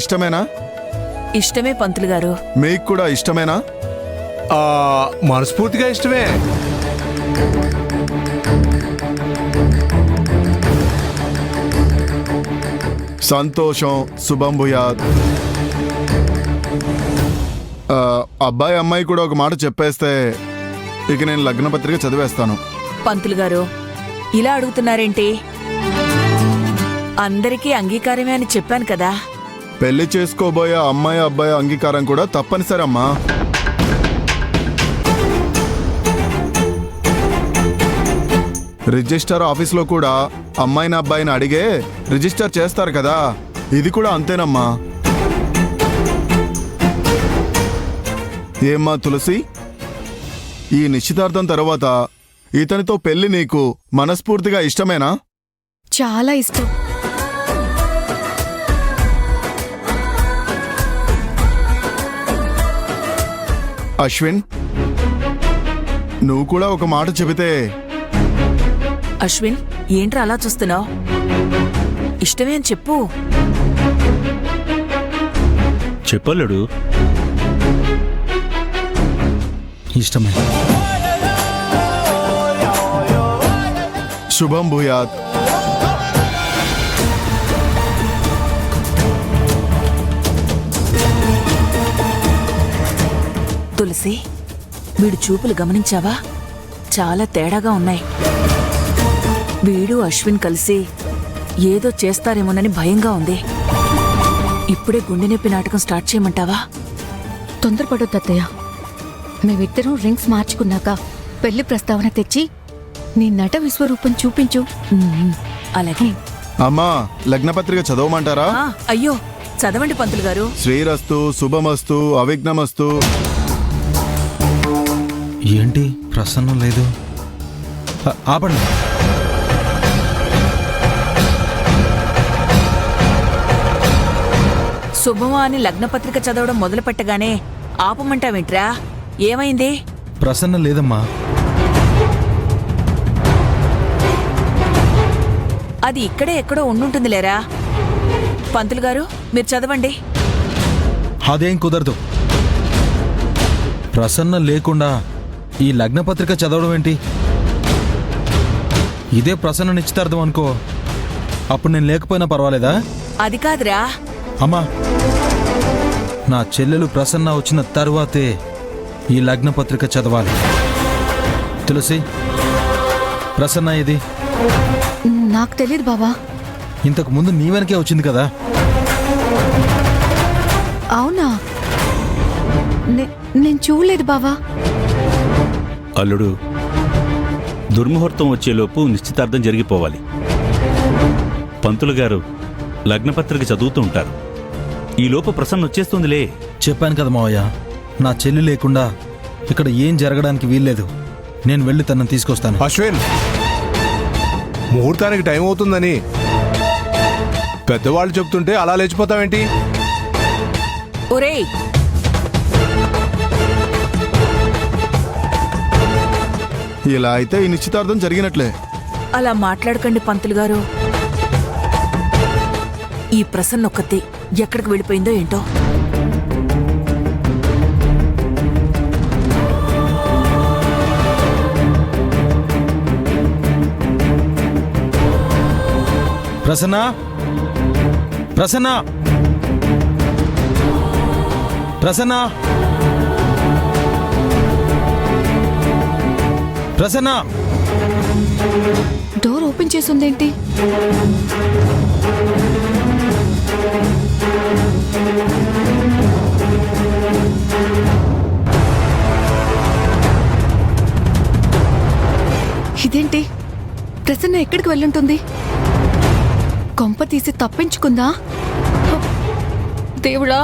ఇష్టమేనా? ఇష్టమే పంతులు గారు. మీకు కూడా ఇష్టమేనా? మనస్ఫూర్తిగా ఇష్టమే. సంతోషం. శుభం భూయాత్. అబ్బాయి అమ్మాయి కూడా ఒక మాట చెప్పేస్తే ఇక నేను లగ్నపత్రిక చదివేస్తాను. పంతులు గారు ఇలా అడుగుతున్నారేంటి? అందరికీ అంగీకారమే అని చెప్పాను కదా. పెళ్లి చేసుకోబోయే అమ్మాయి అబ్బాయి అంగీకారం కూడా తప్పనిసరి అమ్మా. రిజిస్టర్ ఆఫీస్లో కూడా అమ్మాయిని అబ్బాయిని అడిగే రిజిస్టర్ చేస్తారు కదా, ఇది కూడా అంతేనమ్మా. ఏమ్మా తులసి, ఈ నిశ్చితార్థం తర్వాత ఇతనితో పెళ్లి నీకు మనస్ఫూర్తిగా ఇష్టమేనా? చాలా ఇష్టం. అశ్విన్, నువ్వు కూడా ఒక మాట చెబితే. అశ్విన్, ఏంట్రా అలా చూస్తున్నావు? ఇష్టమే అని చెప్పు. చెప్పలేడు. ఇష్టమే. శుభం భూయాత్. తులసి, వీడు చూపులు గమనించావా? చాలా తేడాగా ఉన్నాయి. వీడు అశ్విన్ కలిసి ఏదో చేస్తారేమోనని భయంగా ఉంది. ఇప్పుడే గుండె నొప్పి నాటకం స్టార్ట్ చేయమంటావా? తొందరపడొద్దు అత్తయ్య. మేమిద్దరం రింగ్స్ మార్చుకున్నాక పెళ్లి ప్రస్తావన తెచ్చి నీ నట విశ్వరూపం చూపించు. అలాగే. అమ్మా, లగ్నపత్రిక చదవమంటారా? అయ్యో, చదవండి పంతులు గారు. శ్రీరస్తు, శుభమస్తు, అవిఘ్నమస్తు. ఏంటి ప్రసన్నం లేదు? ఆపండి. శుభమా అని లగ్నపత్రిక చదవడం మొదలు పెట్టగానే ఆపమంటావేంట్రా? ఏమైంది? ప్రసన్నం లేదమ్మా. అది ఇక్కడే ఎక్కడో ఉండుంటుంది లేరా. పంతులు గారు, మీరు చదవండి. అదేం కుదరదు. ప్రసన్నం లేకుండా ఈ లగ్నపత్రిక చదవడం ఏంటి? ఇదే ప్రసన్న నిశ్చితార్థం అనుకో, అప్పుడు నేను లేకపోయినా పర్వాలేదా? అది కాదురా. అమ్మా, నా చెల్లెలు ప్రసన్న వచ్చిన తరువాతే ఈ లగ్నపత్రిక చదవాలి. తులసి, ప్రసన్న ఇది నాకు తెలియదు బావా. ఇంతకు ముందు నీ వెనకే వచ్చింది కదా. అవునా? నేను చూడలేదు బావా. అల్లుడు, దుర్ముహూర్తం వచ్చేలోపు నిశ్చితార్థం జరిగిపోవాలి. పంతులు గారు లగ్నపత్రిక చదువుతూ ఉంటారు. ఈలోపు ప్రసన్న వచ్చేస్తుందిలే. చెప్పాను కదా మావయ్య, నా చెల్లి లేకుండా ఇక్కడ ఏం జరగడానికి వీల్లేదు. నేను వెళ్ళి తనని తీసుకొస్తాను. అశ్విన్, ముహూర్తానికి టైం అవుతుందని పెద్దవాళ్ళు చెప్తుంటే అలా లేచిపోతావేంటి? ఒరేయ్, ఇలా అయితే ఈ నిశ్చితార్థం జరిగినట్లే. అలా మాట్లాడకండి పంతులు గారు. ఈ ప్రసన్న ఒక్కతే ఎక్కడికి వెళ్ళిపోయిందో ఏంటో. ప్రసన్న, ప్రసన్న, ప్రసన్న, ప్రసన్న. డోర్ ఓపెన్ చేసుందేంటి? ఇదేంటి? ప్రసన్న ఎక్కడికి వెళ్ళుంటుంది? కొంప తీసి తప్పించుకుందా? దేవుడా!